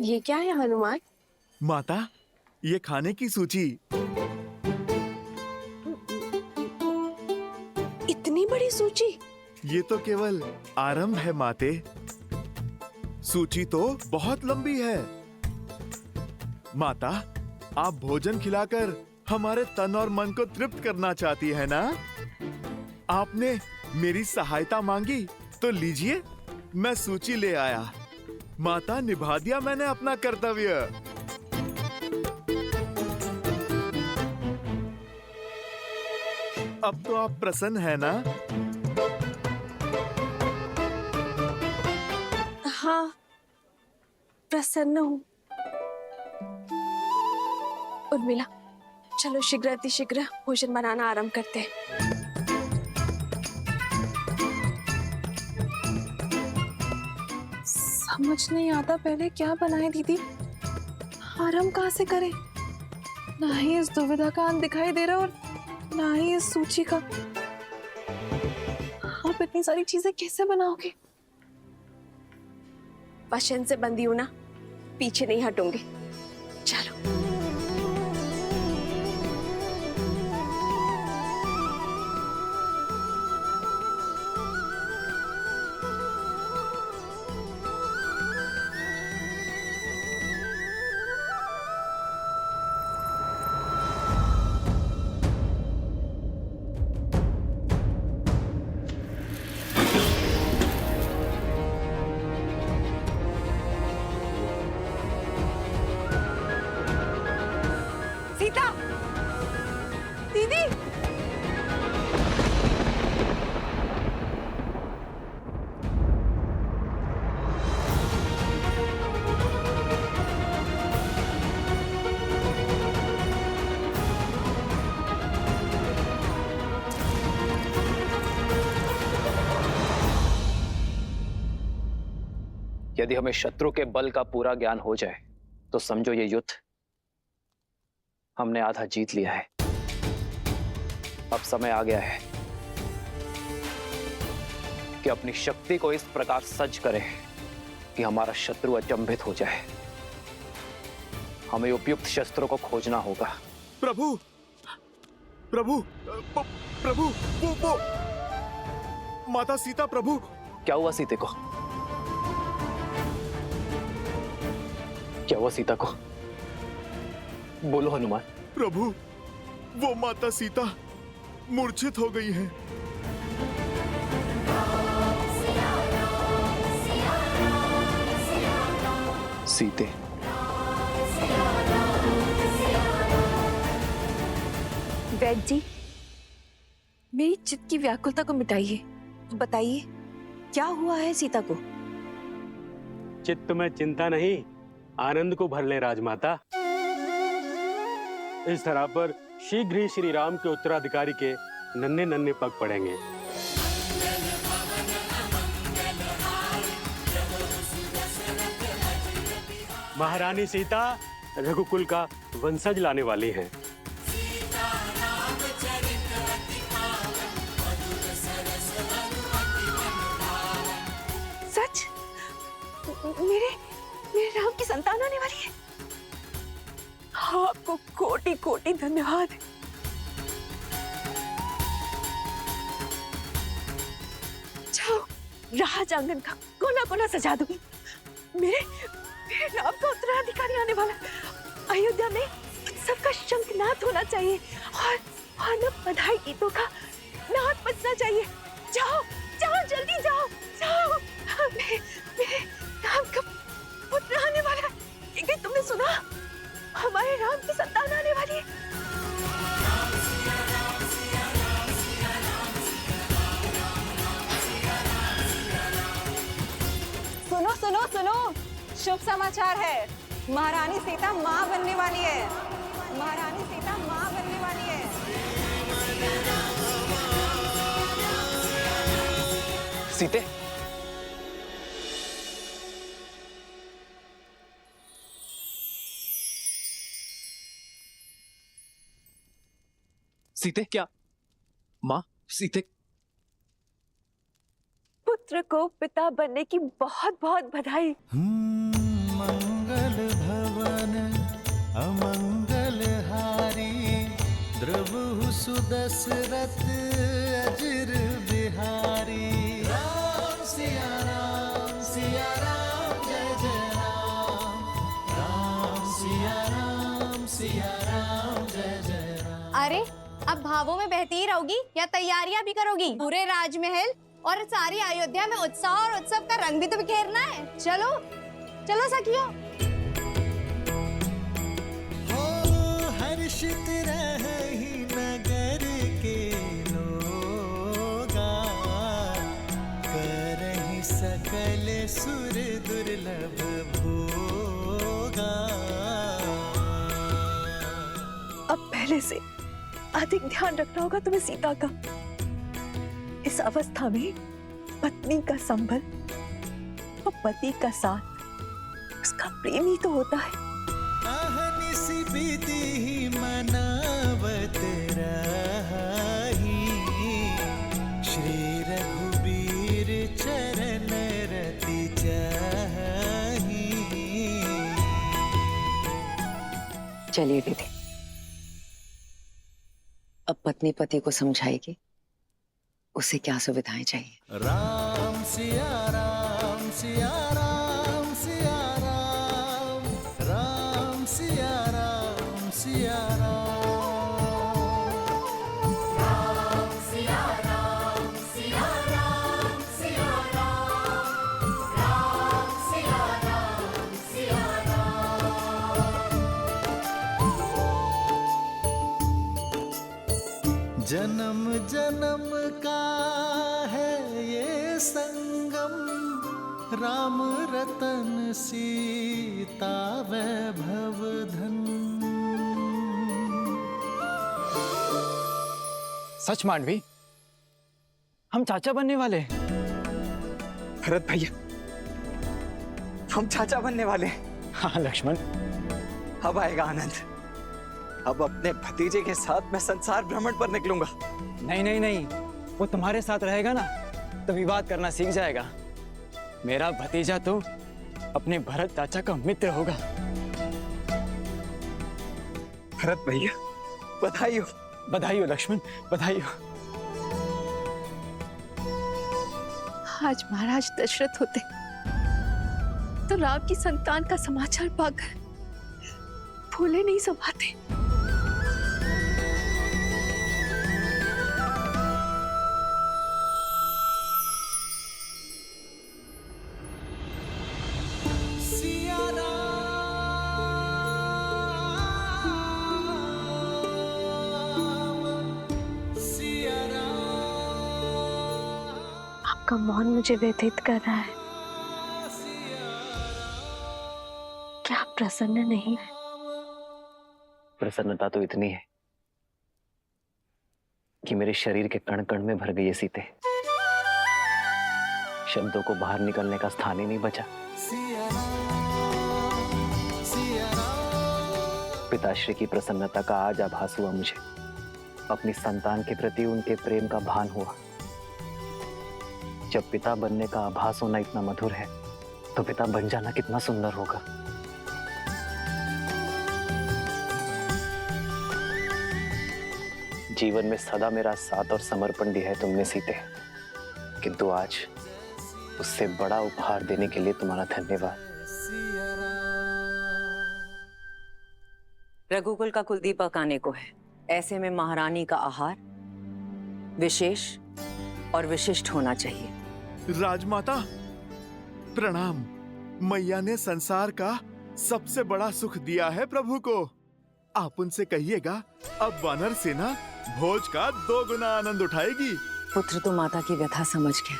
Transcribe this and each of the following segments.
ये क्या है हनुमान? माता, ये खाने की सूची। इतनी बड़ी सूची? ये तो केवल आरंभ है माते। सूची तो बहुत लंबी है। माता, आप भोजन खिलाकर हमारे तन और मन को तृप्त करना चाहती है ना? आपने मेरी सहायता मांगी तो लीजिए, मैं सूची ले आया। माता, निभा दिया मैंने अपना कर्तव्य। अब तो आप प्रसन्न है ना? हाँ, प्रसन्न हूँ। उर्मिला, चलो शीघ्र अतिशीघ्र भोजन बनाना आरंभ करते हैं। समझ नहीं आता पहले क्या बनाए दीदी, आरंभ कहाँ से करें? ना ही इस दुविधा का अंत दिखाई दे रहा और ना ही इस सूची का। आप इतनी सारी चीजें कैसे बनाओगे? वचन से बंधी हूं ना, पीछे नहीं हटूंगी। चलो। सीता, दीदी, यदि हमें शत्रु के बल का पूरा ज्ञान हो जाए तो समझो ये युद्ध हमने आधा जीत लिया है। अब समय आ गया है कि अपनी शक्ति को इस प्रकार सज्ज करें कि हमारा शत्रु अचंभित हो जाए। हमें उपयुक्त शस्त्रों को खोजना होगा। प्रभु, प्रभु, प्रभु, वो माता सीता। प्रभु, क्या हुआ सीते को? क्या हुआ सीता को? बोलो हनुमान। प्रभु, वो माता सीता मूर्छित हो गई है। सीते, वैद्य जी, मेरी चित्त की व्याकुलता को मिटाइए। बताइए, क्या हुआ है सीता को? चित्त में चिंता नहीं, आनंद को भर ले राजमाता। इस तरह पर शीघ्र ही श्री राम के उत्तराधिकारी के नन्हे नन्हे पग पड़ेंगे। महारानी सीता रघुकुल का वंशज लाने वाली हैं। सच? मेरे राम की संतान आने वाली है। आपको कोटि कोटि धन्यवाद। जाओ, राज आंगन का कोना कोना सजा दूंगी। मेरे राम का उत्तराधिकारी आने वाला। अयोध्या में सबका शंखनाद होना चाहिए और न बधाई गीतों का नाद बजना चाहिए। जाओ जाओ, जल्दी जाओ जाओ। मेरे राम का पुत्र आने वाला है। एक दिन तुमने सुना, हमारे राम की संतान आने वाली है। सुनो सुनो सुनो, शुभ समाचार है। महारानी सीता मां बनने वाली है। महारानी सीता मां बनने वाली है। सीते, सीते, क्या मां? सीते, पुत्र को पिता बनने की बहुत बहुत बधाई। मंगल मंगल भवन अमंगल हारी, द्रवहु सुदशरथ अजिर बिहारी। राम सिया राम जय जय राम, राम सिया राम जय जय राम। अरे अब भावों में बहती ही रहोगी या तैयारियां भी करोगी? पूरे राजमहल और सारी अयोध्या में उत्साह और उत्सव का रंग भी तो बिखेरना है। चलो चलो सखियों। हो हर्षित रही नगर के लोगा, करहि सकल सुर दुर्लभ भोगा। अब पहले से अधिक ध्यान रखना होगा तुम्हें सीता का। इस अवस्था में पत्नी का संबल और पति का साथ उसका प्रेम ही तो होता है। अहनिसि विधि मनावत रही, श्री रघुबीर चरण रति चाही। चलिए दीदी, अब पत्नी पति को समझाएगी उसे क्या सुविधाएं चाहिए। राम सिया राम सिया राम सिया राम, राम सिया राम सिया राम, राम सिया राम सिया राम सिया राम, राम सिया राम सिया राम। जन्म जन्म का है ये संगम, राम रतन सीता वैभव धन। सच मांडवी, हम चाचा बनने वाले हैं। भरत भैया, हम चाचा बनने वाले हैं। हाँ लक्ष्मण, अब आएगा आनंद। अब अपने भतीजे के साथ मैं संसार भ्रमण पर निकलूंगा। नहीं नहीं नहीं, वो तुम्हारे साथ रहेगा ना तो विवाद करना सीख जाएगा। मेरा भतीजा तो अपने भरत चाचा का मित्र होगा। भरत भैया, बधाई हो। बधाई हो लक्ष्मण, बधाई हो। आज महाराज दशरथ होते तो राम की संतान का समाचार पाकर फूले नहीं समाते। आपका मौन मुझे व्यथित कर रहा है। क्या आप प्रसन्न नहीं है? प्रसन्नता तो इतनी है कि मेरे शरीर के कण कण में भर गई है सीते। शब्दों को बाहर निकलने का स्थान ही नहीं बचा। पिताश्री की प्रसन्नता का आज आभास हुआ मुझे। अपनी संतान के प्रति उनके प्रेम का भान हुआ। जब पिता बनने का आभास होना इतना मधुर है तो पिता बन जाना कितना सुंदर होगा। जीवन में सदा मेरा साथ और समर्पण दिया है तुमने सीते, किंतु आज उससे बड़ा उपहार देने के लिए तुम्हारा धन्यवाद। रघुकुल का कुलदीपक आने को है, ऐसे में महारानी का आहार विशेष और विशिष्ट होना चाहिए। राजमाता प्रणाम। मैया ने संसार का सबसे बड़ा सुख दिया है प्रभु को। आप उनसे कहिएगा अब वानर सेना भोज का 2 गुना आनंद उठाएगी। पुत्र तो माता की व्यथा समझ गया,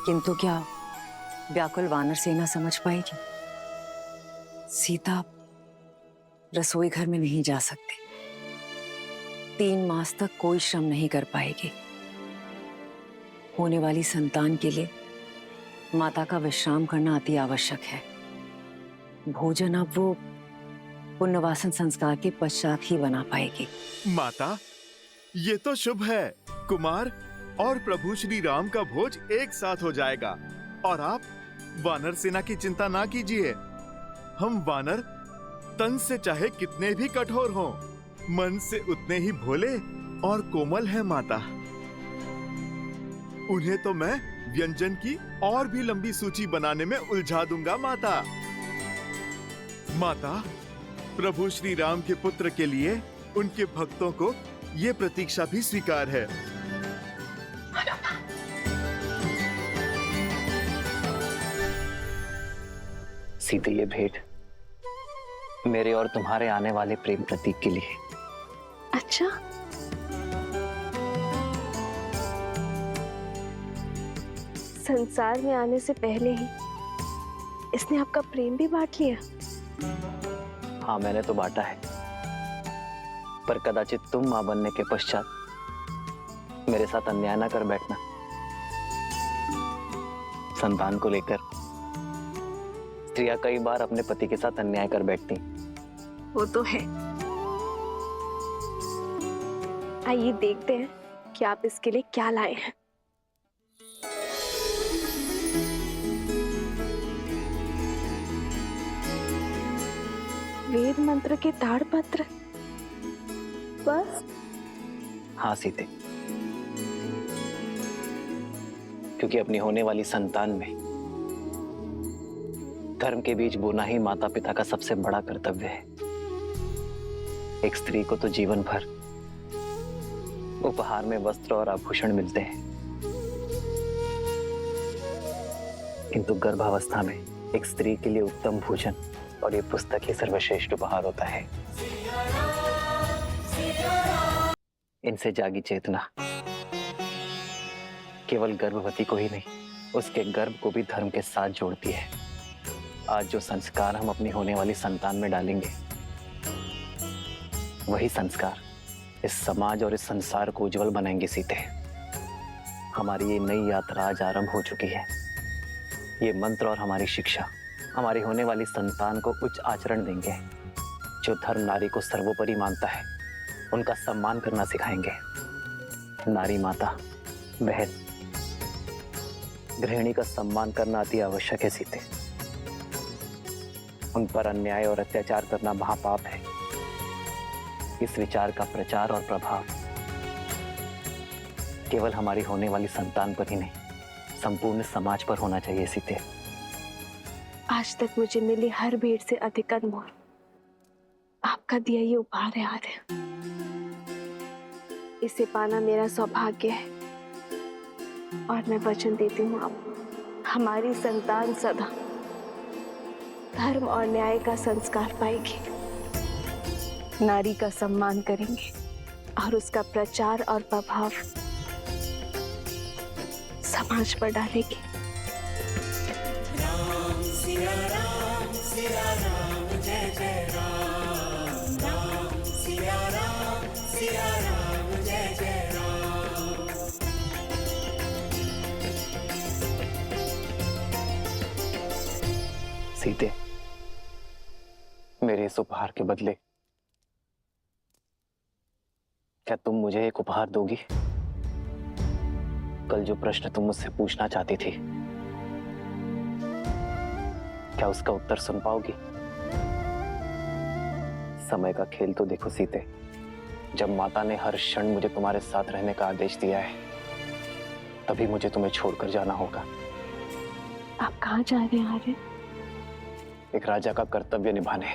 किंतु क्या व्याकुल वानर सेना समझ पाएगी? सीता रसोई घर में नहीं जा सकती, 3 मास तक कोई श्रम नहीं कर पाएगी। होने वाली संतान के लिए माता का विश्राम करना अति आवश्यक है। भोजन अब वो पुण्यवासन संस्कार के पश्चात ही बना पाएगी। माता, ये तो शुभ है। कुमार और प्रभु श्री राम का भोज एक साथ हो जाएगा और आप वानर सेना की चिंता ना कीजिए। हम वानर तन से चाहे कितने भी कठोर हों, मन से उतने ही भोले और कोमल है माता। उन्हें तो मैं व्यंजन की और भी लंबी सूची बनाने में उलझा दूंगा माता। माता, प्रभु श्री राम के पुत्र के लिए उनके भक्तों को ये प्रतीक्षा भी स्वीकार है। सीते, ये भेंट मेरे और तुम्हारे आने वाले प्रेम प्रतीक के लिए। अच्छा, संसार में आने से पहले ही इसने आपका प्रेम भी बांट लिया। हाँ, मैंने तो बांटा है, पर कदाचित तुम मां बनने के पश्चात मेरे साथ अन्याय ना कर बैठना। संतान को लेकर स्त्रियां कई बार अपने पति के साथ अन्याय कर बैठती। वो तो है। आइए देखते हैं कि आप इसके लिए क्या लाए हैं। वेद मंत्र के ताड़पत्र, बस? हाँ सीते, क्योंकि अपनी होने वाली संतान में धर्म के बीच बोना ही माता पिता का सबसे बड़ा कर्तव्य है। एक स्त्री को तो जीवन भर उपहार में वस्त्र और आभूषण मिलते हैं, किंतु गर्भावस्था में एक स्त्री के लिए उत्तम भोजन और ये पुस्तक ही सर्वश्रेष्ठ उपहार होता है। इनसे जागी चेतना केवल गर्भवती को ही नहीं, उसके गर्भ को भी धर्म के साथ जोड़ती है। आज जो संस्कार हम अपनी होने वाली संतान में डालेंगे, वही संस्कार इस समाज और इस संसार को उज्जवल बनाएंगे सीते। हमारी ये नई यात्रा आज आरंभ हो चुकी है। ये मंत्र और हमारी शिक्षा हमारी होने वाली संतान को उच्च आचरण देंगे। जो धर्म नारी को सर्वोपरि मानता है, उनका सम्मान करना सिखाएंगे। नारी माता, बहन, गृहिणी का सम्मान करना अति आवश्यक है सीते। उन पर अन्याय और अत्याचार करना महापाप है। इस विचार का प्रचार और प्रभाव केवल हमारी होने वाली संतान पर ही नहीं, संपूर्ण समाज पर होना चाहिए सीते। आज तक मुझे मिली हर भेंट से अधिक अनमोल आपका दिया ये उपहार है आर्य। इसे पाना मेरा सौभाग्य है और मैं वचन देती हूँ आप हमारी संतान सदा धर्म और न्याय का संस्कार पाएगी, नारी का सम्मान करेंगे और उसका प्रचार और प्रभाव समाज पर डालेगी। राम सिया राम जय जय राम, राम सिया राम जय जय राम। सीते, मेरे इस उपहार के बदले क्या तुम मुझे एक उपहार दोगी? कल जो प्रश्न तुम मुझसे पूछना चाहती थी, क्या उसका उत्तर सुन पाओगी? समय का खेल तो देखो सीते, जब माता ने हर क्षण मुझे तुम्हारे साथ रहने का आदेश दिया है, तभी मुझे तुम्हें छोड़कर जाना होगा। आप कहाँ जा रहे हैं आर्य? एक राजा का कर्तव्य निभाने,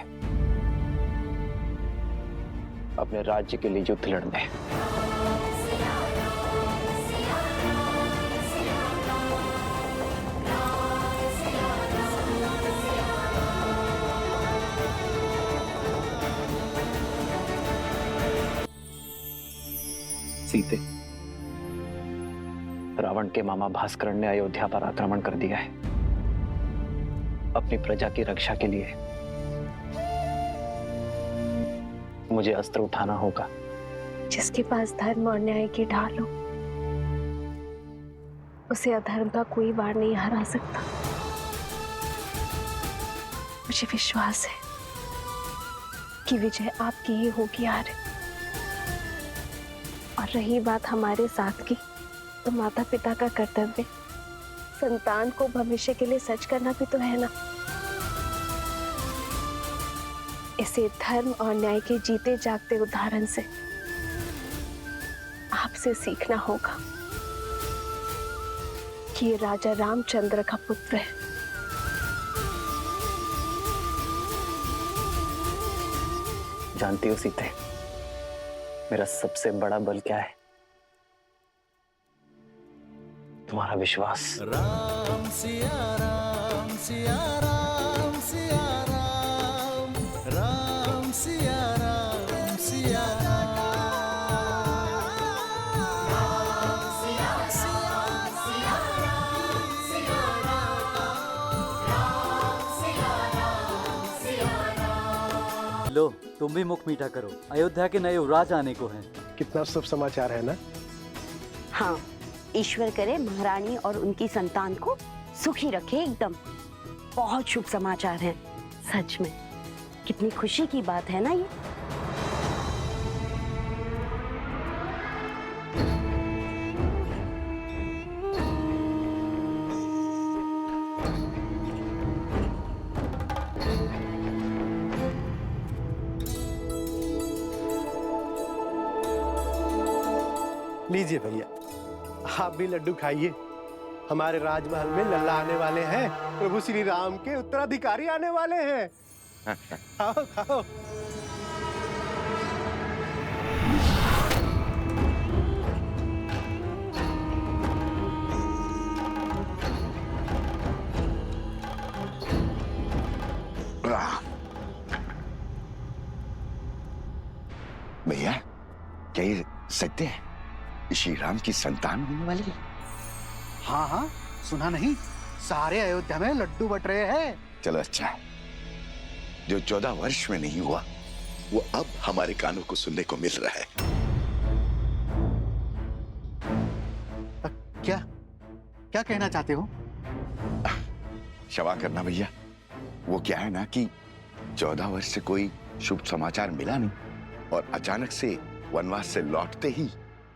अपने राज्य के लिए युद्ध लड़ने। सीते, रावण के मामा भास्कर ने अयोध्या पर आक्रमण कर दिया है। अपनी प्रजा की रक्षा के लिए मुझे अस्त्र उठाना होगा। जिसके पास धर्म और न्याय की ढाल हो, उसे अधर्म का कोई वार नहीं हरा सकता। मुझे विश्वास है कि विजय आपकी ही होगी आर्य। और रही बात हमारे साथ की, तो माता पिता का कर्तव्य संतान को भविष्य के लिए सच करना भी तो है ना। इसे धर्म और न्याय के जीते जागते उदाहरण से आपसे सीखना होगा कि ये राजा रामचंद्र का पुत्र है। जानती हो सीते, मेरा सबसे बड़ा बल क्या है? तुम्हारा विश्वास। राम सिया राम सिया राम सिया राम, राम सिया राम सिया राम, राम सिया राम सिया राम सिया राम, राम सिया राम सिया राम। लो, तुम भी मुख मीठा करो। अयोध्या के नए युवराज आने को हैं। कितना शुभ समाचार है ना? हाँ, ईश्वर करे महारानी और उनकी संतान को सुखी रखे एकदम। बहुत शुभ समाचार है सच में। कितनी खुशी की बात है ना ये। लीजिए भैया, आप भी लड्डू खाइए। हमारे राजमहल में लल्ला आने वाले हैं। प्रभु श्री राम के उत्तराधिकारी आने वाले हैं। खाओ खाओ। भैया, क्या ये सत्य है? श्री राम की संतान होने वाली है? हाँ हाँ, सुना नहीं? सारे अयोध्या में लड्डू बट रहे हैं। चलो अच्छा है। जो 14 वर्ष में नहीं हुआ वो अब हमारे कानों को सुनने को मिल रहा है। क्या क्या कहना चाहते हो? क्षमा करना भैया, वो क्या है ना कि 14 वर्ष से कोई शुभ समाचार मिला नहीं और अचानक से वनवास से लौटते ही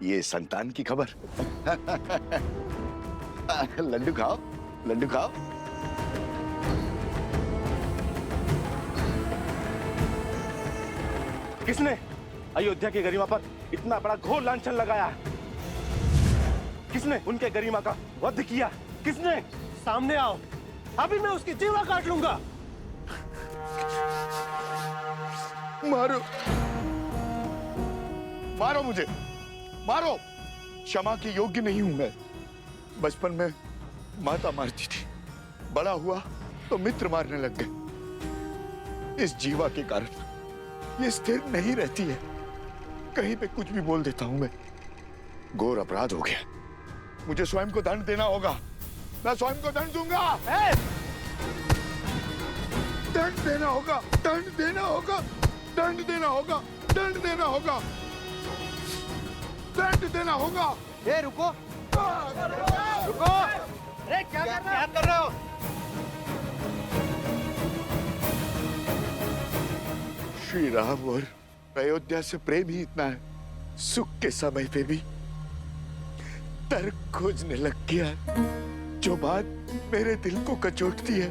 ये संतान की खबर। लड्डू खाओ, लड्डू खाओ। किसने अयोध्या की गरिमा पर इतना बड़ा घोर लांछन लगाया? किसने उनके गरिमा का वध किया? किसने? सामने आओ, अभी मैं उसकी जीवा काट लूंगा। मारो, मारो मुझे, मारो। क्षमा के योग्य नहीं हूं मैं। बचपन में माता मारती थी, बड़ा हुआ तो मित्र मारने लग गए। इस जीवा के कारण ये स्थिर नहीं रहती है। कहीं पे कुछ भी बोल देता हूं मैं। घोर अपराध हो गया, मुझे स्वयं को दंड देना होगा। मैं स्वयं को दंड दूंगा। दंड देना होगा, दंड देना होगा, दंड देना होगा, दंड देना होगा, दंड देना होगा। ए रुको, रुको। अरे क्या कर रहे हो? श्री राम और अयोध्या से प्रेम ही इतना है, सुख के समय पे भी तर्क खोजने लग गया, जो बात मेरे दिल को कचोटती है।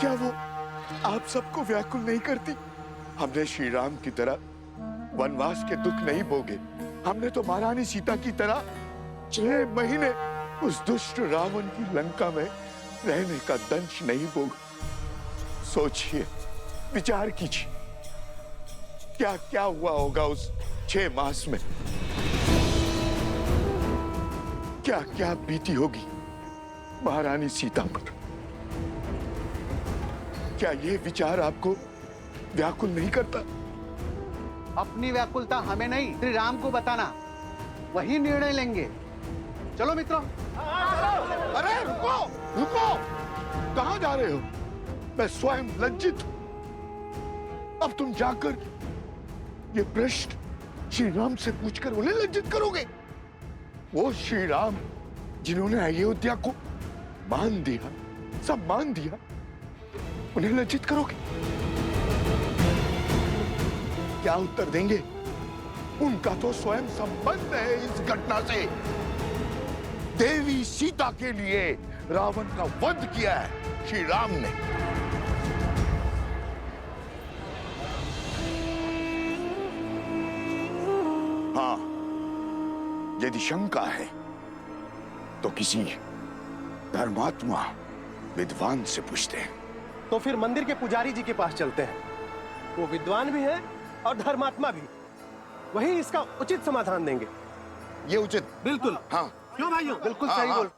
क्या वो आप सबको व्याकुल नहीं करती? हमने श्री राम की तरह वनवास के दुख नहीं भोगे। हमने तो महारानी सीता की तरह 6 महीने उस दुष्ट रावण की लंका में रहने का दंश नहीं भोगा। सोचिए, विचार कीजिए, क्या क्या हुआ होगा उस 6 मास में। क्या क्या बीती होगी महारानी सीता पर। क्या ये विचार आपको व्याकुल नहीं करता? अपनी व्याकुलता हमें नहीं, श्री राम को बताना, वही निर्णय लेंगे। चलो मित्रों। अरे रुको, रुको, कहां जा रहे हो? मैं स्वयं लज्जित हूं। अब तुम जाकर ये प्रश्न श्री राम से पूछकर उन्हें लज्जित करोगे? वो श्री राम जिन्होंने अयोध्या को मान दिया, सब मान दिया, उन्हें लज्जित करोगे? क्या उत्तर देंगे? उनका तो स्वयं संबंध है इस घटना से। देवी सीता के लिए रावण का वध किया है श्री राम ने। यदि शंका है तो किसी धर्मात्मा विद्वान से पूछते हैं। तो फिर मंदिर के पुजारी जी के पास चलते हैं, वो विद्वान भी है और धर्मात्मा भी, वही इसका उचित समाधान देंगे। ये उचित? बिल्कुल। हाँ क्यों भाइयों? बिल्कुल हाँ, सही हाँ। बोल